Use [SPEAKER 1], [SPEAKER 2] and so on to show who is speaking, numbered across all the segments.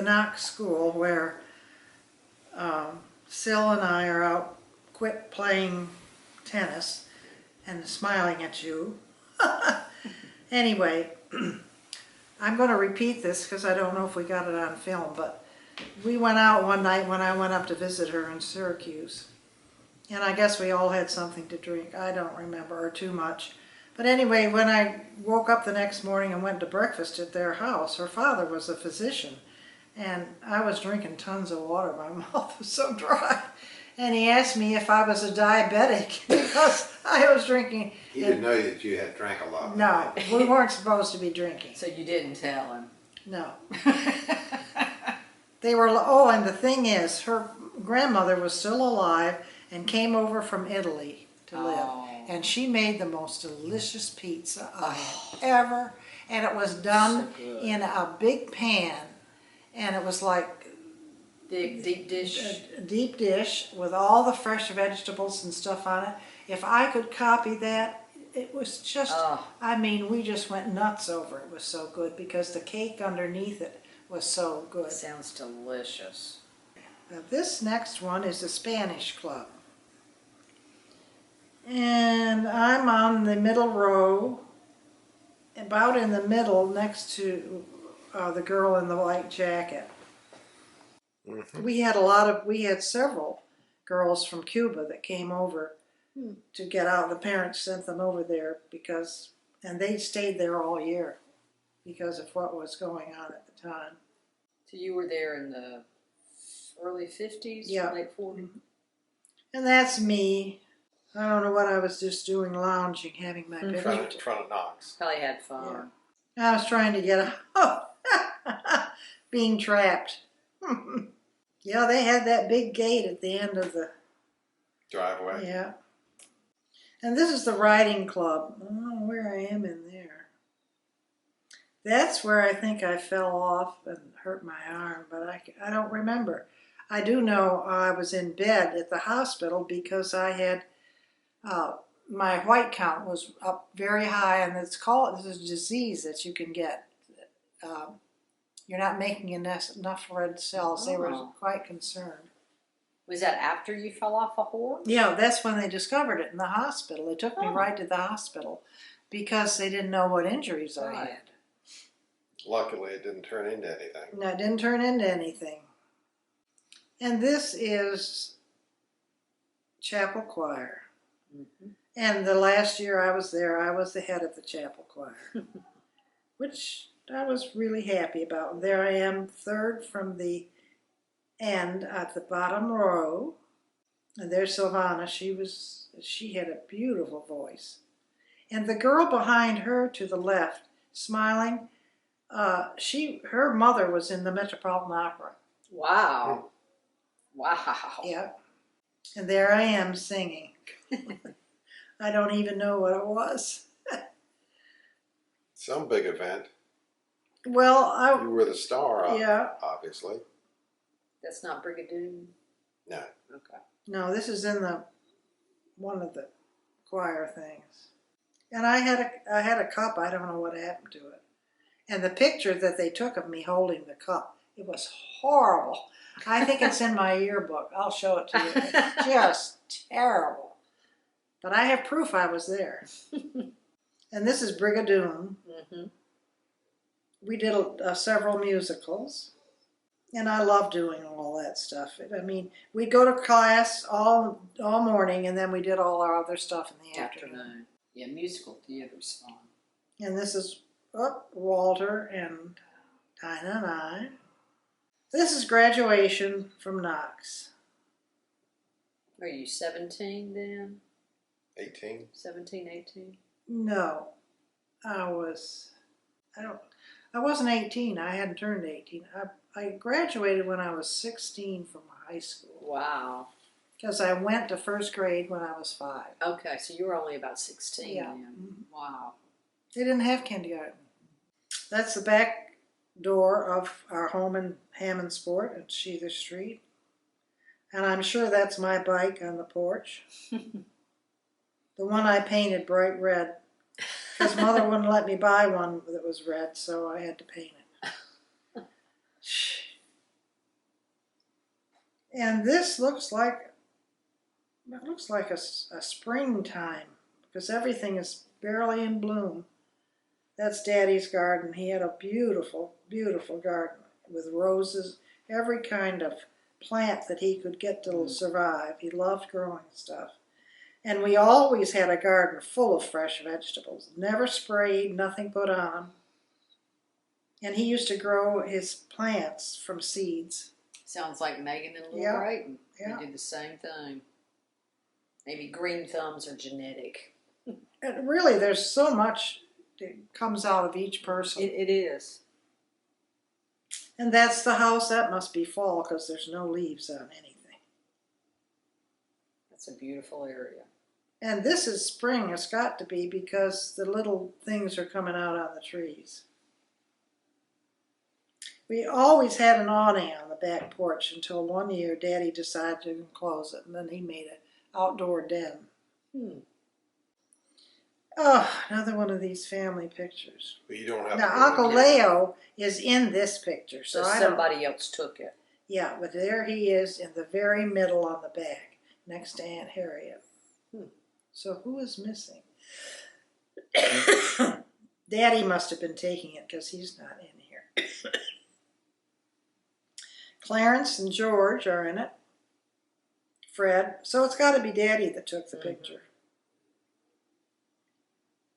[SPEAKER 1] Knox School where Sil and I are out quit playing tennis and smiling at you. Anyway, I'm going to repeat this because I don't know if we got it on film, but we went out one night when I went up to visit her in Syracuse. And I guess we all had something to drink. I don't remember, or too much. But anyway, when I woke up the next morning and went to breakfast at their house, her father was a physician. And I was drinking tons of water. My mouth was so dry. And he asked me if I was a diabetic because I was drinking.
[SPEAKER 2] He didn't know that you had drank a lot.
[SPEAKER 1] No, we weren't supposed to be drinking.
[SPEAKER 3] So you didn't tell him?
[SPEAKER 1] No. They were, oh, and the thing is, her grandmother was still alive and came over from Italy to live. And she made the most delicious pizza I had ever, and it was done in a big pan, and it was like
[SPEAKER 3] deep dish.
[SPEAKER 1] A deep dish with all the fresh vegetables and stuff on it. If I could copy that, it was just, I mean, we just went nuts over it. It was so good because the cake underneath it was so good.
[SPEAKER 3] Sounds delicious.
[SPEAKER 1] Now this next one is the Spanish Club. And I'm on the middle row, about in the middle next to the girl in the white jacket. Mm-hmm. We had several girls from Cuba that came over to get out. The parents sent them over there and they stayed there all year because of what was going on at the time.
[SPEAKER 3] So you were there in the early 50s,
[SPEAKER 1] yeah.
[SPEAKER 3] Late 40s?
[SPEAKER 1] Mm-hmm. And that's me. I don't know what I was just doing, lounging, having my picture.
[SPEAKER 2] In front of Knox.
[SPEAKER 3] Probably had fun.
[SPEAKER 1] Yeah. I was trying to get being trapped. Yeah, they had that big gate at the end of the
[SPEAKER 2] driveway.
[SPEAKER 1] Yeah. And this is the riding club. I don't know where I am in there. That's where I think I fell off and hurt my arm, but I don't remember. I do know I was in bed at the hospital because I had my white count was up very high, and this is a disease that you can get. You're not making enough red cells. They were quite concerned.
[SPEAKER 3] Was that after you fell off a horse?
[SPEAKER 1] Yeah, that's when they discovered it in the hospital. They took me right to the hospital because they didn't know what injuries I had.
[SPEAKER 2] Luckily, it didn't turn into anything.
[SPEAKER 1] No, it didn't turn into anything. And this is chapel choir. Mm-hmm. And the last year I was there, I was the head of the chapel choir, which I was really happy about. And there I am, third from the end at the bottom row. And there's Silvana. She had a beautiful voice. And the girl behind her to the left, smiling, her mother was in the Metropolitan Opera.
[SPEAKER 3] Wow. Wow.
[SPEAKER 1] Yeah. And there I am singing. I don't even know what it was.
[SPEAKER 2] Some big event.
[SPEAKER 1] Well,
[SPEAKER 2] you were the star,
[SPEAKER 1] yeah.
[SPEAKER 2] Obviously.
[SPEAKER 3] That's not Brigadoon?
[SPEAKER 2] No.
[SPEAKER 3] Okay.
[SPEAKER 1] No, this is in one of the choir things. And I had a cup. I don't know what happened to it. And the picture that they took of me holding the cup, it was horrible. I think it's in my yearbook. I'll show it to you. It's just terrible. But I have proof I was there. And this is Brigadoon. Mm-hmm. We did several musicals. And I love doing all that stuff. I mean, we'd go to class all morning, and then we did all our other stuff in the afternoon.
[SPEAKER 3] Yeah, musical theater's fun.
[SPEAKER 1] And this is Walter and Dinah and I. This is graduation from Knox.
[SPEAKER 3] Are you 17 then?
[SPEAKER 2] 18?
[SPEAKER 3] 17, 18?
[SPEAKER 1] No. I wasn't 18. I hadn't turned 18. I graduated when I was 16 from high school.
[SPEAKER 3] Wow.
[SPEAKER 1] Because I went to first grade when I was 5.
[SPEAKER 3] Okay, so you were only about 16
[SPEAKER 1] yeah.
[SPEAKER 3] then. Mm-hmm. Wow.
[SPEAKER 1] They didn't have kindergarten. That's the back door of our home in Hammondsport at Sheether Street. And I'm sure that's my bike on the porch. The one I painted bright red. Because Mother wouldn't let me buy one that was red, so I had to paint it. And this looks like, it looks like a springtime because everything is barely in bloom. That's Daddy's garden. He had a beautiful, beautiful garden with roses, every kind of plant that he could get to survive. He loved growing stuff. And we always had a garden full of fresh vegetables. Never sprayed, nothing put on. And he used to grow his plants from seeds.
[SPEAKER 3] Sounds like Megan and Little
[SPEAKER 1] Yeah.
[SPEAKER 3] Brayton.
[SPEAKER 1] Yeah.
[SPEAKER 3] They did the same thing. Maybe green thumbs are genetic.
[SPEAKER 1] And really, there's so much that comes out of each person.
[SPEAKER 3] It is.
[SPEAKER 1] And that's the house. That must be fall because there's no leaves on anything.
[SPEAKER 3] That's a beautiful area.
[SPEAKER 1] And this is spring. It's got to be because the little things are coming out on the trees. We always had an awning on the back porch until one year Daddy decided to close it, and then he made an outdoor den. Oh, another one of these family pictures.
[SPEAKER 2] But you don't have
[SPEAKER 1] Now,
[SPEAKER 2] to go
[SPEAKER 1] Uncle
[SPEAKER 2] in.
[SPEAKER 1] Leo is in this picture,
[SPEAKER 3] So
[SPEAKER 1] so I don't...
[SPEAKER 3] somebody else took it.
[SPEAKER 1] Yeah, but there he is in the very middle on the back, next to Aunt Harriet. So who is missing? Daddy must have been taking it because he's not in here. Clarence and George are in it. Fred. So it's got to be Daddy that took the picture.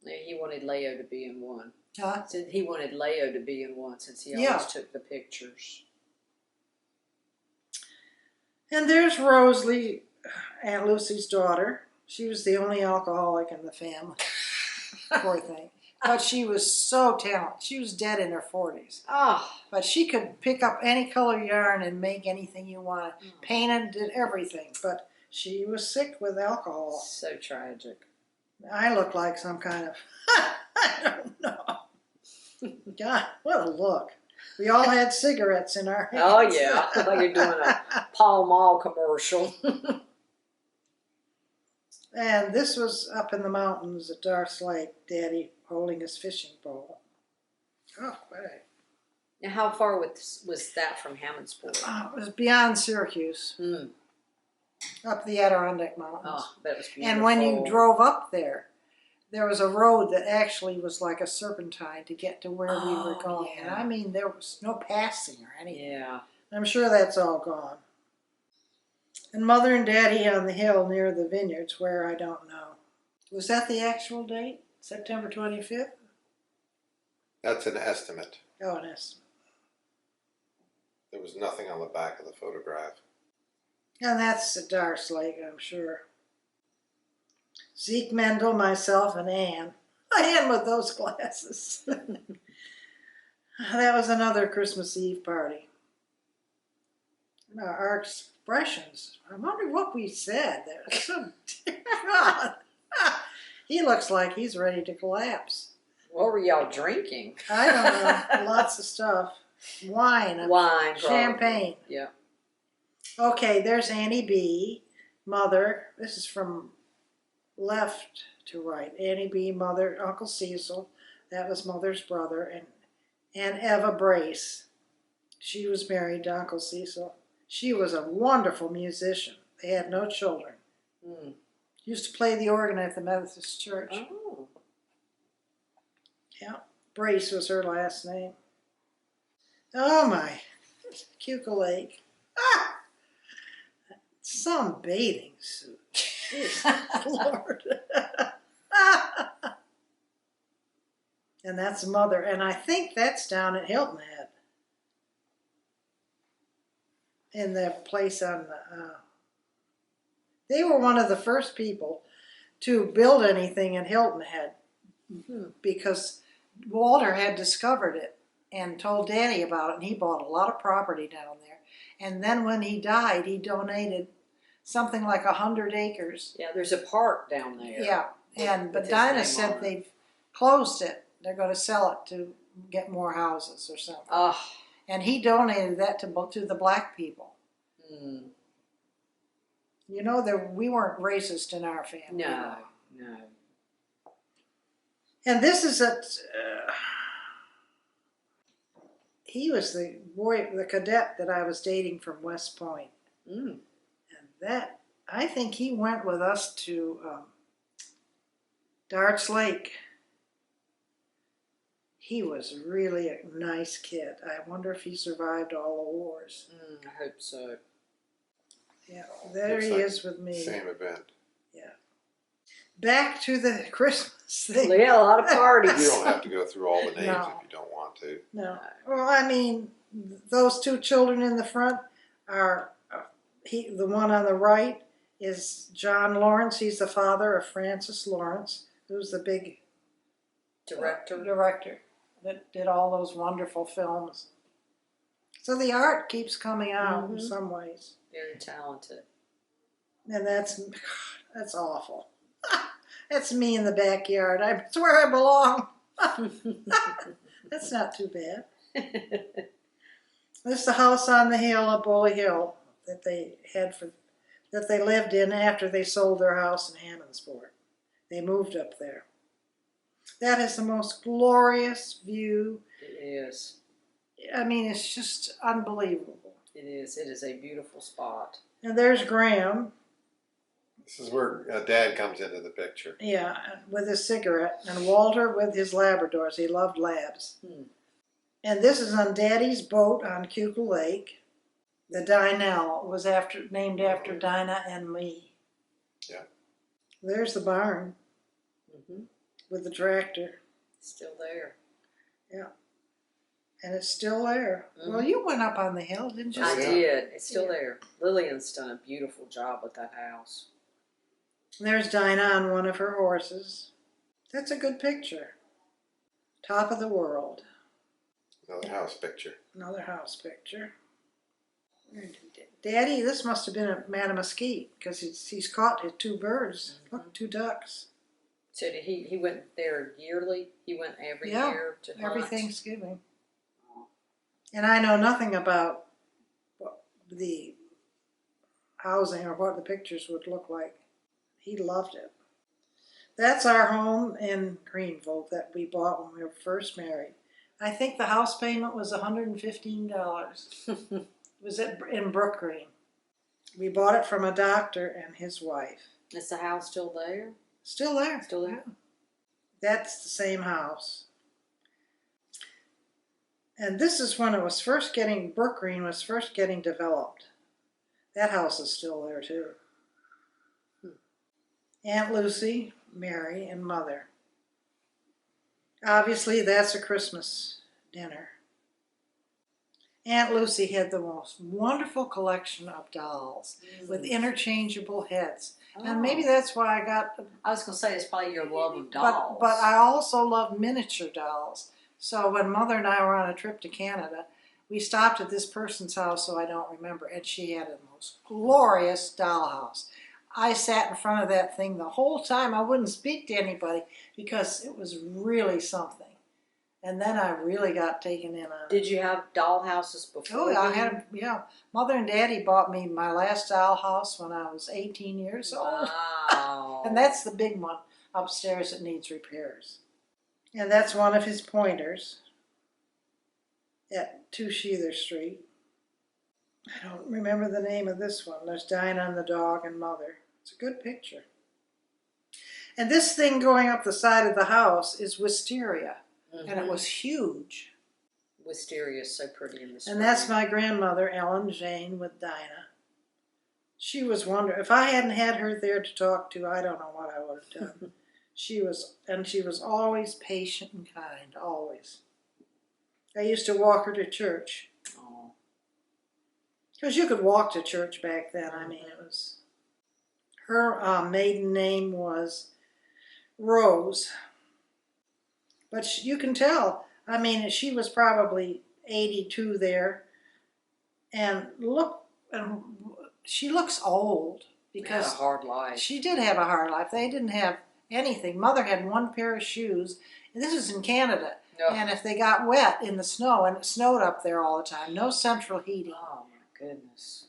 [SPEAKER 3] Yeah, he wanted Leo to be in one.
[SPEAKER 1] Huh?
[SPEAKER 3] Said he wanted Leo to be in one since he
[SPEAKER 1] Yeah.
[SPEAKER 3] always took the pictures.
[SPEAKER 1] And there's Rosalie, Aunt Lucy's daughter. She was the only alcoholic in the family. Poor thing. But she was so talented. She was dead in her 40s.
[SPEAKER 3] Ah,
[SPEAKER 1] But she could pick up any color yarn and make anything you wanted. Painted, did everything. But she was sick with alcohol.
[SPEAKER 3] so tragic.
[SPEAKER 1] I look like some kind of, I don't know. God, what a look. We all had cigarettes in our hands.
[SPEAKER 3] Oh yeah, like you're doing a Pall Mall commercial.
[SPEAKER 1] And this was up in the mountains at Darth Lake, Daddy holding his fishing pole. Oh, right.
[SPEAKER 3] Now, how far was that from Hammondsport?
[SPEAKER 1] It was beyond Syracuse, up the Adirondack Mountains.
[SPEAKER 3] Oh, that was beautiful.
[SPEAKER 1] And when you drove up there, there was a road that actually was like a serpentine to get to where we were going.
[SPEAKER 3] Yeah.
[SPEAKER 1] And I mean, there was no passing or anything.
[SPEAKER 3] Yeah.
[SPEAKER 1] I'm sure that's all gone. And Mother and Daddy on the hill near the vineyards, where I don't know. Was that the actual date? September 25th?
[SPEAKER 2] That's an estimate.
[SPEAKER 1] Oh, an estimate.
[SPEAKER 2] There was nothing on the back of the photograph.
[SPEAKER 1] And that's at Darth Lake, I'm sure. Zeke Mendel, myself, and Ann. Ann with those glasses. That was another Christmas Eve party. Our expressions. I wonder what we said. There. So, God. He looks like he's ready to collapse.
[SPEAKER 3] What were y'all drinking?
[SPEAKER 1] I don't know. Lots of stuff. Wine.
[SPEAKER 3] Wine.
[SPEAKER 1] Champagne.
[SPEAKER 3] Probably. Yeah.
[SPEAKER 1] Okay, there's Annie B. Mother. This is from left to right. Annie B. Mother. Uncle Cecil. That was Mother's brother. And Eva Brace. She was married to Uncle Cecil. She was a wonderful musician. They had no children. Used to play the organ at the Methodist Church.
[SPEAKER 3] Oh.
[SPEAKER 1] Yeah. Brace was her last name. Oh my. Cuca Lake. Ah! Some bathing suit. Jeez, Lord. And that's Mother. And I think that's down at Hilton Head. In the place on the... they were one of the first people to build anything in Hilton Head because Walter had discovered it and told Daddy about it, and he bought a lot of property down there. And then when he died, he donated something like 100 acres.
[SPEAKER 3] Yeah, there's a park down there.
[SPEAKER 1] Yeah, but
[SPEAKER 3] his
[SPEAKER 1] Dinah
[SPEAKER 3] name
[SPEAKER 1] said
[SPEAKER 3] on it.
[SPEAKER 1] they've closed it. They're going to sell it to get more houses or something.
[SPEAKER 3] Oh.
[SPEAKER 1] And he donated that to the black people. You know, we weren't racist in our family.
[SPEAKER 3] No.
[SPEAKER 1] And this is he was the cadet that I was dating from West Point.
[SPEAKER 3] Mm.
[SPEAKER 1] And that, I think he went with us to Darts Lake. He was really a nice kid. I wonder if he survived all the wars.
[SPEAKER 3] I hope so.
[SPEAKER 1] Yeah, there
[SPEAKER 2] Looks
[SPEAKER 1] he
[SPEAKER 2] like
[SPEAKER 1] is with me.
[SPEAKER 2] Same event.
[SPEAKER 1] Back to the Christmas thing.
[SPEAKER 3] We had a lot of parties.
[SPEAKER 2] You don't have to go through all the names
[SPEAKER 1] No.
[SPEAKER 2] if you don't want to.
[SPEAKER 1] No. Well, I mean, those two children in the front are, the one on the right is John Lawrence. He's the father of Francis Lawrence, who's the big director that did all those wonderful films. So the art keeps coming out in some ways.
[SPEAKER 3] Very talented.
[SPEAKER 1] And that's awful. That's me in the backyard. It's where I belong. That's not too bad. This is the house on the hill of Bully Hill that they lived in after they sold their house in Hammondsport. They moved up there. That is the most glorious view.
[SPEAKER 3] It is.
[SPEAKER 1] I mean, it's just unbelievable.
[SPEAKER 3] It is. It is a beautiful spot.
[SPEAKER 1] And there's Graham.
[SPEAKER 2] This is where Dad comes into the picture.
[SPEAKER 1] Yeah, with his cigarette. And Walter with his Labradors. He loved labs. And this is on Daddy's boat on Keuka Lake. The Dinell was named after Dinah and me.
[SPEAKER 2] Yeah.
[SPEAKER 1] There's the barn with the tractor.
[SPEAKER 3] Still there.
[SPEAKER 1] Yeah. And it's still there. Well, you went up on the hill, didn't you?
[SPEAKER 3] I did. It's still there. Lillian's done a beautiful job with that house.
[SPEAKER 1] There's Dinah on one of her horses. That's a good picture. Top of the world.
[SPEAKER 2] Another house picture.
[SPEAKER 1] Another house picture. Daddy, this must have been a Mattamuskeet because he's caught his two birds. Look, two ducks.
[SPEAKER 3] So did he went there yearly? He went every year to hunt?
[SPEAKER 1] Every Thanksgiving. And I know nothing about the housing or what the pictures would look like. He loved it. That's our home in Greenville that we bought when we were first married. I think the house payment was $115. It was in Brook Green. We bought it from a doctor and his wife.
[SPEAKER 3] Is the house still there?
[SPEAKER 1] Still there.
[SPEAKER 3] Still there?
[SPEAKER 1] Yeah. That's the same house. And this is when it was first Brook Green was first getting developed. That house is still there too. Aunt Lucy, Mary, and Mother. Obviously, that's a Christmas dinner. Aunt Lucy had the most wonderful collection of dolls with interchangeable heads. And maybe that's why
[SPEAKER 3] I was going to say it's probably your love of dolls.
[SPEAKER 1] But I also love miniature dolls. So when Mother and I were on a trip to Canada, we stopped at this person's house, so I don't remember, and she had the most glorious dollhouse. I sat in front of that thing the whole time. I wouldn't speak to anybody because it was really something. And then I really got taken in on it.
[SPEAKER 3] Did you have doll houses before?
[SPEAKER 1] Oh, yeah. Mother and Daddy bought me my last dollhouse when I was 18 years old.
[SPEAKER 3] Wow.
[SPEAKER 1] And that's the big one upstairs that needs repairs. And that's one of his pointers at 2 Sheether Street. I don't remember the name of this one. There's Dinah and the dog and Mother. It's a good picture. And this thing going up the side of the house is wisteria. And it was huge.
[SPEAKER 3] Wisteria is so pretty in the spring.
[SPEAKER 1] And that's my grandmother, Ellen Jane, with Dinah. She was wonderful. If I hadn't had her there to talk to, I don't know what I would have done. She was always patient and kind, always. I used to walk her to church. Because you could walk to church back then. I mean, it was... Her maiden name was Rose. But you can tell, I mean, she was probably 82 there. And she looks old. Because
[SPEAKER 3] had a hard life.
[SPEAKER 1] She did have a hard life. They didn't have anything. Mother had one pair of shoes. And this is in Canada.
[SPEAKER 3] Oh.
[SPEAKER 1] And if they got wet in the snow, and it snowed up there all the time, no central heating.
[SPEAKER 3] Oh, my goodness.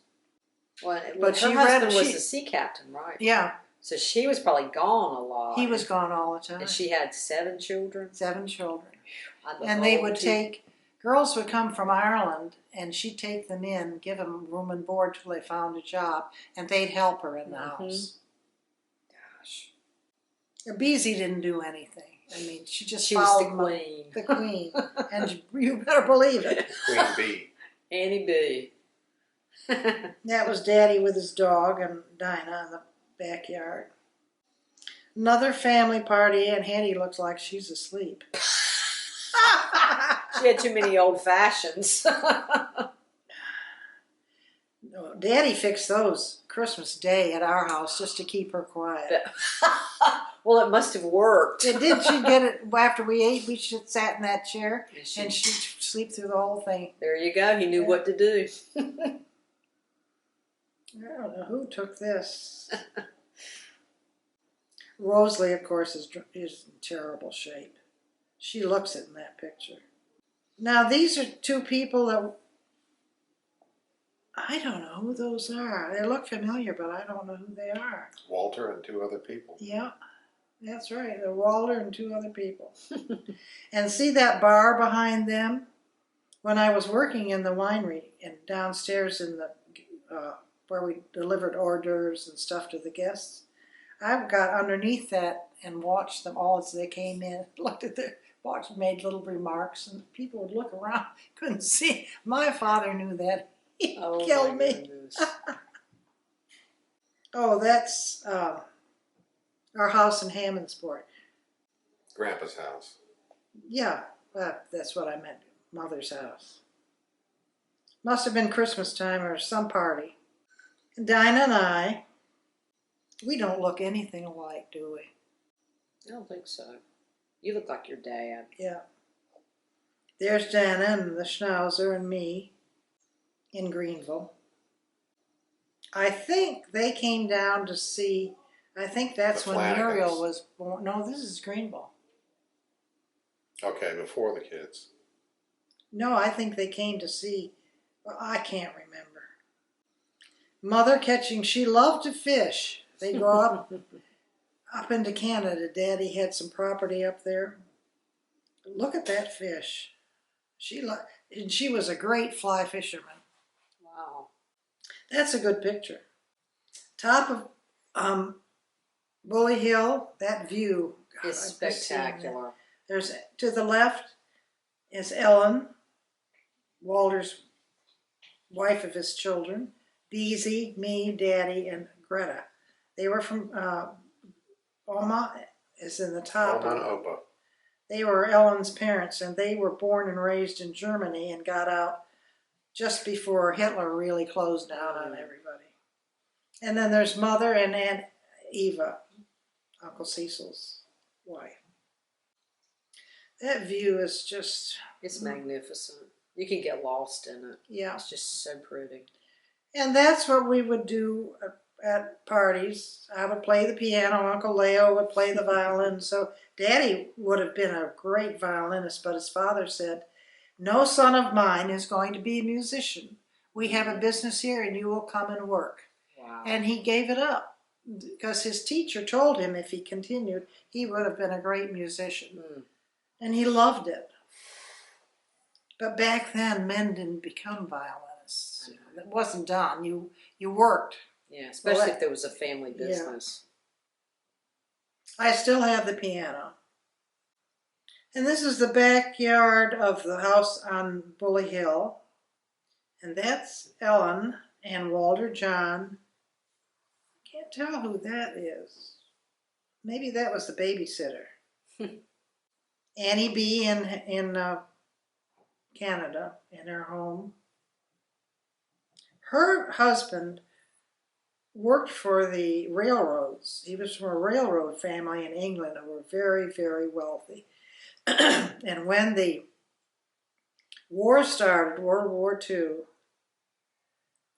[SPEAKER 3] Well,
[SPEAKER 1] But
[SPEAKER 3] her husband was a sea captain, right?
[SPEAKER 1] Yeah.
[SPEAKER 3] So she was probably gone a lot.
[SPEAKER 1] He was gone all the time.
[SPEAKER 3] And she had 7 children?
[SPEAKER 1] 7 children.
[SPEAKER 3] I love
[SPEAKER 1] And they
[SPEAKER 3] all
[SPEAKER 1] would
[SPEAKER 3] two.
[SPEAKER 1] take Girls would come from Ireland, and she'd take them in, give them room and board till they found a job, and they'd help her in the house.
[SPEAKER 3] Gosh.
[SPEAKER 1] Beezy didn't do anything. I mean, she just
[SPEAKER 3] She was
[SPEAKER 1] followed
[SPEAKER 3] the queen.
[SPEAKER 1] the queen, and you better believe it.
[SPEAKER 2] Queen Bee.
[SPEAKER 3] Annie B.
[SPEAKER 1] That was Daddy with his dog and Dinah in the backyard. Another family party, and Hattie looks like she's asleep.
[SPEAKER 3] She had too many old fashions.
[SPEAKER 1] No, Daddy fixed those Christmas Day at our house just to keep her quiet.
[SPEAKER 3] Well, it must have worked.
[SPEAKER 1] And did she get it after we ate? We should sat in that chair
[SPEAKER 3] And
[SPEAKER 1] and she'd sleep through the whole thing.
[SPEAKER 3] there you go. He knew what to do.
[SPEAKER 1] I don't know who took this. Rosalie, of course, is in terrible shape. She looks it in that picture. Now, these are two people that I don't know who those are. They look familiar, but I don't know who they are.
[SPEAKER 2] Walter and two other people.
[SPEAKER 1] Yeah, that's right. They're Walter and two other people. And see that bar behind them? When I was working in the winery and downstairs in the where we delivered hors d'oeuvres and stuff to the guests, I got underneath that and watched them all as they came in. Looked at their watch, made little remarks, and people would look around, couldn't see. My father knew that. He killed me. Oh, that's our house in Hammondsport.
[SPEAKER 2] Grandpa's house.
[SPEAKER 1] Yeah, that's what I meant. Mother's house. Must have been Christmas time or some party. And Dinah and I, we don't look anything alike, do we?
[SPEAKER 3] I don't think so. You look like your dad.
[SPEAKER 1] Yeah. There's Dinah and the Schnauzer and me in Greenville. I think they came down to see, I think that's
[SPEAKER 2] The
[SPEAKER 1] when
[SPEAKER 2] Flanagans.
[SPEAKER 1] Muriel was born. No, this is Greenville.
[SPEAKER 2] Okay, before the kids.
[SPEAKER 1] No, I think they came to see, well, I can't remember. Mother catching, she loved to fish. They go up into Canada. Daddy had some property up there. Look at that fish. And she was a great fly fisherman.
[SPEAKER 3] Wow.
[SPEAKER 1] That's a good picture. Top of Bully Hill, that view. God,
[SPEAKER 3] It's
[SPEAKER 1] I've just seen that.
[SPEAKER 3] spectacular.
[SPEAKER 1] There's to the left is Ellen, Walter's wife of his children, Beezy, me, Daddy, and Greta. They were from Oma is in the top.
[SPEAKER 2] Oma and Opa.
[SPEAKER 1] They were Ellen's parents, and they were born and raised in Germany and got out just before Hitler really closed down on everybody. And then there's Mother and Aunt Eva, Uncle Cecil's wife. That view is just...
[SPEAKER 3] It's magnificent. You can get lost in it.
[SPEAKER 1] Yeah.
[SPEAKER 3] It's just so pretty.
[SPEAKER 1] And that's what we would do at parties. I would play the piano, Uncle Leo would play the violin. So Daddy would have been a great violinist, but his father said, no son of mine is going to be a musician. We have a business here and you will come and work.
[SPEAKER 3] Wow.
[SPEAKER 1] And he gave it up because his teacher told him if he continued, he would have been a great musician. And he loved it. But back then, men didn't become violinists. It wasn't done. You worked.
[SPEAKER 3] Yeah, especially if there was a family business.
[SPEAKER 1] I still have the piano. And this is the backyard of the house on Bully Hill. And that's Ellen and Walter John. Can't tell who that is. Maybe that was the babysitter. Annie B. in Canada, in her home. Her husband worked for the railroads. He was from a railroad family in England who were very, very wealthy. And when the war started, World War II,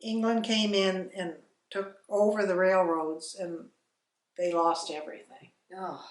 [SPEAKER 1] England came in and took over the railroads and they lost everything.
[SPEAKER 3] Oh.